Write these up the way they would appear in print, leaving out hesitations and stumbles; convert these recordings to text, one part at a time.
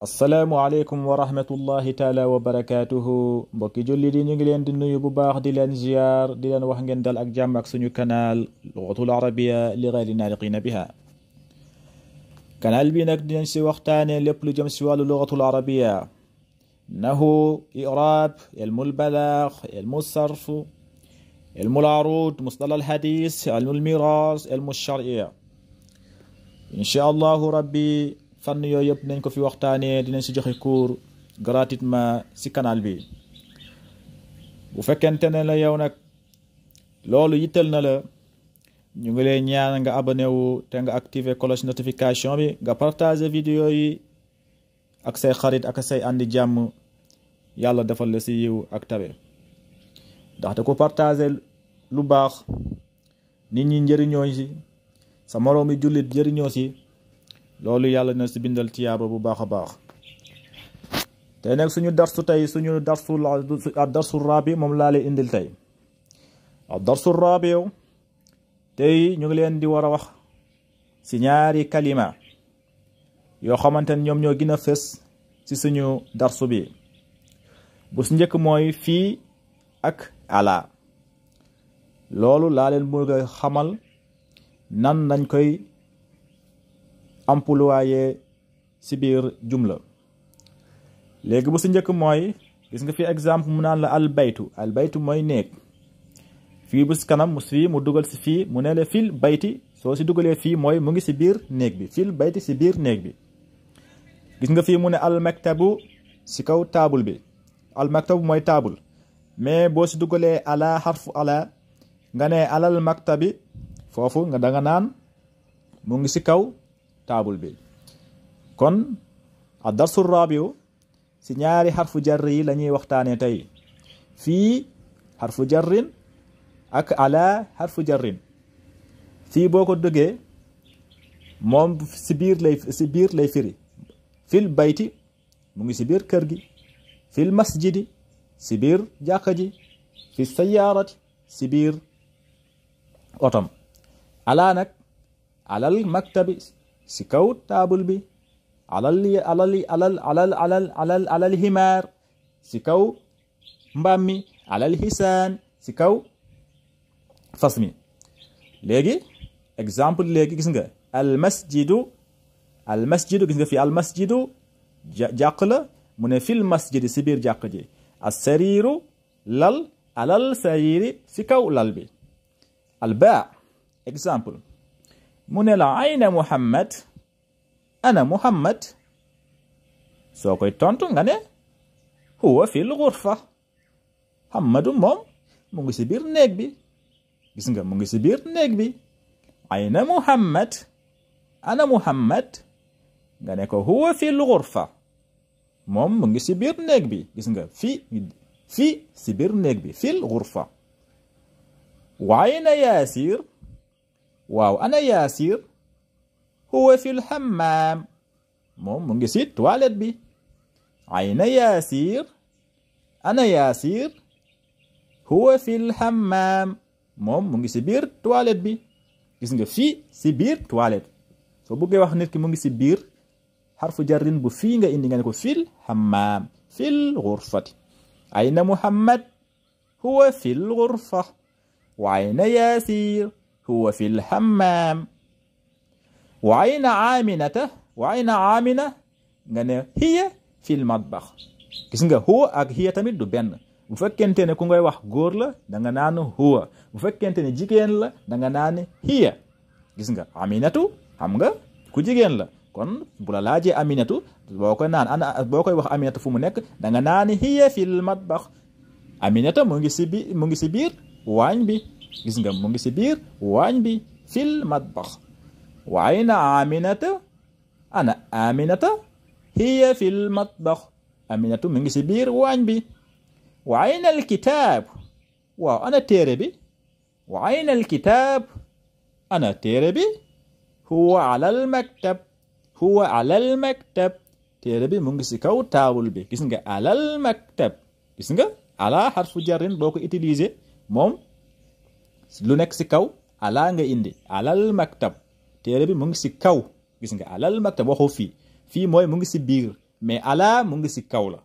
assalaamu aleykum wa rahmatullahi taala wa barakaatuhu mbokki julli di ñu ngi leen di nuyu bu baax di leen ziyaar di leen wax ngeen dal ak jàmm ak suñu kanaal lugatul arabiya li ghayri naariqiina biha kanaal bi nag dinañ si waxtaane lépp lu jëm si wàllu lugatul arabiya nahu i'raab ilmul balaag ilmu sarf ilmul aruud mustalahul hadiis ilmul miraas ilmu shar'iyya insha allahu rabbi fànn yooyu yëpp nañ ko fi waxtaanee dinañ si joxe cours gratuitement si canal bi bu fekkente ne la yow nag loolu yittal na la ñu ngi lay ñaan nga abonné wu te nga activer cloche notification bi nga partager vidéo yi ak say xarit ak say andi jàmm yàlla defal la si yiw ak tabe ndaxte ko partager lu baax nit ñi njëriñoo si sa moroomi jullit njëriñoo si loolu yàlla na si bindal tiyaaba bu baax a baax tey nag suñu darsu tey suñu darsu raabi moom laa lay indil tey darsu raabi tey ñu ngi leen di war a wax si ñaari kalima yoo xamante ne ñoom ñoo gën a fës si suñu darsu bi bu su njëkk mooy fii ak ala loolu laa leen bëgg a xamal nan nañ koy employé si biir jumla léegi bu si njëkk mooy gis nga fi exemple mu naan la albaytu mooy néeg fii bu si kanam mu fii mu dugal si fii mu ne la fil bayti soo si dugalee fii mooy mu ngi si biir néeg bi fil bayti si biir néeg bi gis nga fii mu ne almaktabu si kaw taabul bi almaktabu mooy taabul mais boo si dugalee ala xarfu ala nga ne alal maktabi foofu nga danga naan mu ngi si kaw taabul bi kon a darsu rabiu si ñaari xarfu jar yi la ñuy waxtaane tey fii xarfu jarrin ak ala xarfu jarrin fii boo ko dëggee moom si biir lay firi fil bayti mu ngi si biir kër gi fil masjidi si biir jàkka ji fi sayaarati si biir otom ala nag alal maktabi si kaw taabul bi alal himaar si kaw mbaam mi alal hisaan si kaw fas mi léegi exemple léegi gis nga almasjidu gis nga fi almasjidu jàq la mu ne fil masjidi si biir jàq ji assariiru lal alal sariiri si kaw lal bi albaa exemple mu ne la ayna muhammad ana muhammad soo koy tontu nga ne huwa fil ghurfa muhammadu moom mu ngi si biir néeg bi gis nga mu ngi si biir néeg bi ayna muhammad ana muhammad nga ne ko huwa fil ghurfa moom mu ngi si biir néeg bi gis nga fii si biir néeg bi fil ghurfa wa ayna yaasir waaw ana yaasir huwa fil hammam moom mu ngi si toilette bi ayna yaasir ana yaasir huwa fil hammam moom mu ngi si biir toilette bi gis nga fii si biir toilette soo bëggee wax nit ki mu ngi si biir xarfu jarrin bu fii nga indi nga ne ko fil hammam fil ghurfati ayna muhammad huwa fil ghurfa wa ayna yaasir huwa fil hammam wa ayna amina nga ne hiya fil matbax gis nga huwa ak hiya tamit du benn bu fekkente ne ku ngay wax góor la danga naan huwa bu fekkente ne jigéen la danga naan hiya gis nga aminatu xam nga ku jigéen la kon bu la laajee aminatu boo koy wax aminatu fu mu nekk danga naan hiya fil matbax aminata mu ngi si biir waañ bi gis nga mu ngi si biir waañ bi fil matbax wa ayna ana aminata hiya fil matbax aminatu mu ngi si biir waañ bi wa ayna alkitaab waaw ana téere bi wa ayna alkitaab ana téere bi huwa alal maktab téere bi mu ngi si kaw taabul bi gis nga alal maktab gis nga ala xarfu jarrin boo ko utiliser moom lu nekk si kaw ala nga indi alal maktab téere bi mu ngi si kaw gis nga alal maktab waxu fii mooy mu ngi si biir mais ala mu ngi si kaw la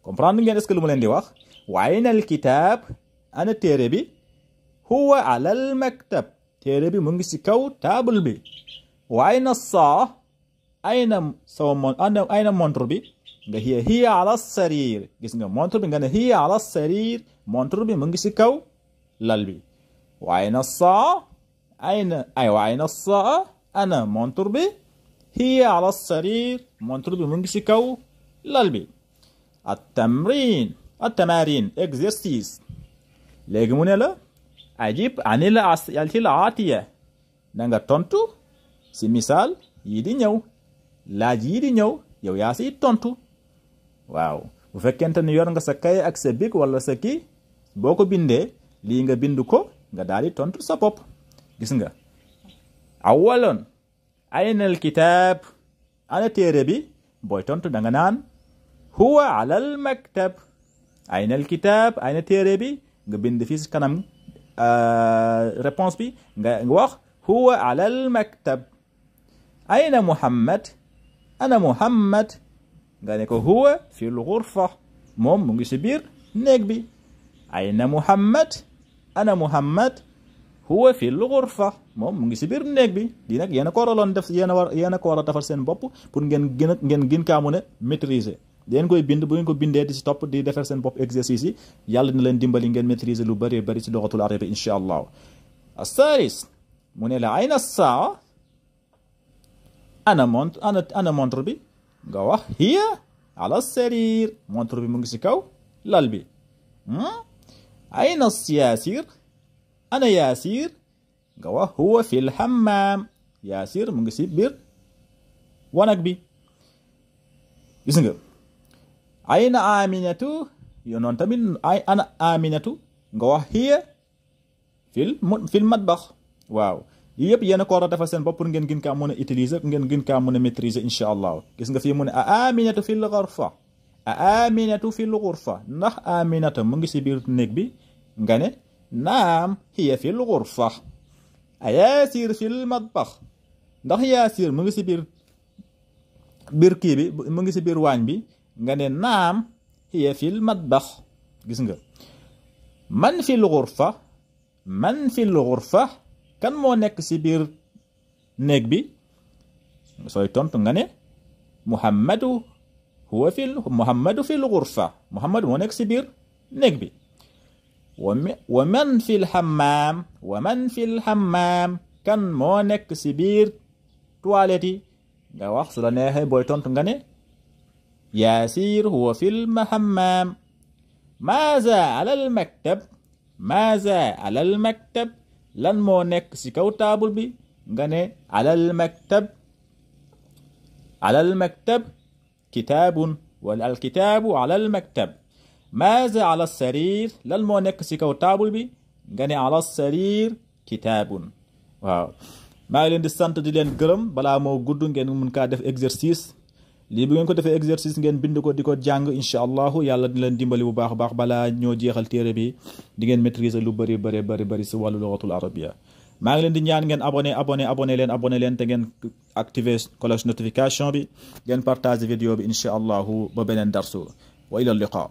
comprendre ngeen est-ce que lu ma leen di wax wa ayna al kitab ana téere bi huwa ala al maktab téere bi mu ngi si kaw table bi wa ayna saa ayna montre bi nga hiya ala sarir gis nga montre bi nga ne hiya ala sarir montre bi mu ngi si kaw lal bi wa ayna saa ayna saa ana montre bi hiya ala sarir montre bi mu ngi si kaw lal bi at-tamarin exercice léegi mu ne la ajib anil atiya na nga tontu si misaal yii di ñëw laaj yii di ñëw yow yaa si tontu waaw bu fekkente ni yor nga sa kay ak sa bic wala sa kii boo ko bindee lii nga bind ko nga daal di tontu sa bopp gis nga awalon ayna al kitab ana téere bi booy tontu da nga naan huwa ala al maktab ayna al kitab ayna téere bi nga bind fii si kanam réponse bi nga wax huwa ala al maktab ayna muhammad ana muhammad nga ne ko huwa fi al ghurfa moom mu ngi si biir néeg bi ayna muhammad ana muhammad huwa fi al ghurfa moom mu ngi si biir néeg bi di nag yéen a ko waraloon def yéen a ko war a defar seen bopp pour ngeen gën kaa mën a maîtriser deen koy bind bu ngeen ko bindee di si topp di defar seen bopp exercice yi yàlla dina leen dimbali ngeen maîtriser lu bari bari si lugatul arabi insha allah as-salis mu ne la ayna saa ana montre bi nga wax hiya ala sarir montre bi mu ngi si kaw lal bi ayna yaasir ana yaasir nga wax huwa fil hammam yaasir mu ngi si biir wanag bi gis nga ayna aminatu yo noon tamit ana aminatu nga wax hiya fil matbax waaw yi yëpp yéen a ko war a defal seen bopp pour ngeen gën kaa mën a utiliser ngeen gën kaa mën a maîtriser insha allah gis nga fii mu ne a aminatu fil ghurfa a aminatu fil ghurfa ndax aminata mu ngi si biir néeg bi nga ne naam hiya fil ghurfa a yaasir fil matbax ndax yaasir mu ngi si biir kii bi mu ngi si biir waañ bi nga ne naam hiya fil matbax gis nga man fil ghurfa kan moo nekk si biir néeg bi sooy tontu nga ne muhammadu fil ghurfa muhammadu moo nekk si biir néeg bi wa man fil hammam kan moo nekk si biir toilette yi nga wax su la neexee booy tontu nga ne yaasir huwa fil hammam maaza ala al maktab lan moo nekk si kaw taabul bi nga ne ala al maktab kitaabun wala al kitaabu ala al maktab maaza ala sarir lan moo nekk si kaw taabul bi nga ne ala sarir kitaabun waaw maa ngi leen di sant di leen gërëm balaa moo gudd ngeen mun kaa def exercice lii bu ngeen ko defee exercice ngeen bind ko di ko jàng incha allahu yàlla di leen dimbali bu baax a baax balaa ñoo jeexal téere bi di ngeen maîtriser lu bëri si wàllu lugatul arabia maa ngi leen di ñaan ngeen abonné leen te ngeen activer cloche notification bi ngeen partager vidéo bi incha allahu ba beneen darsu wa ila liqa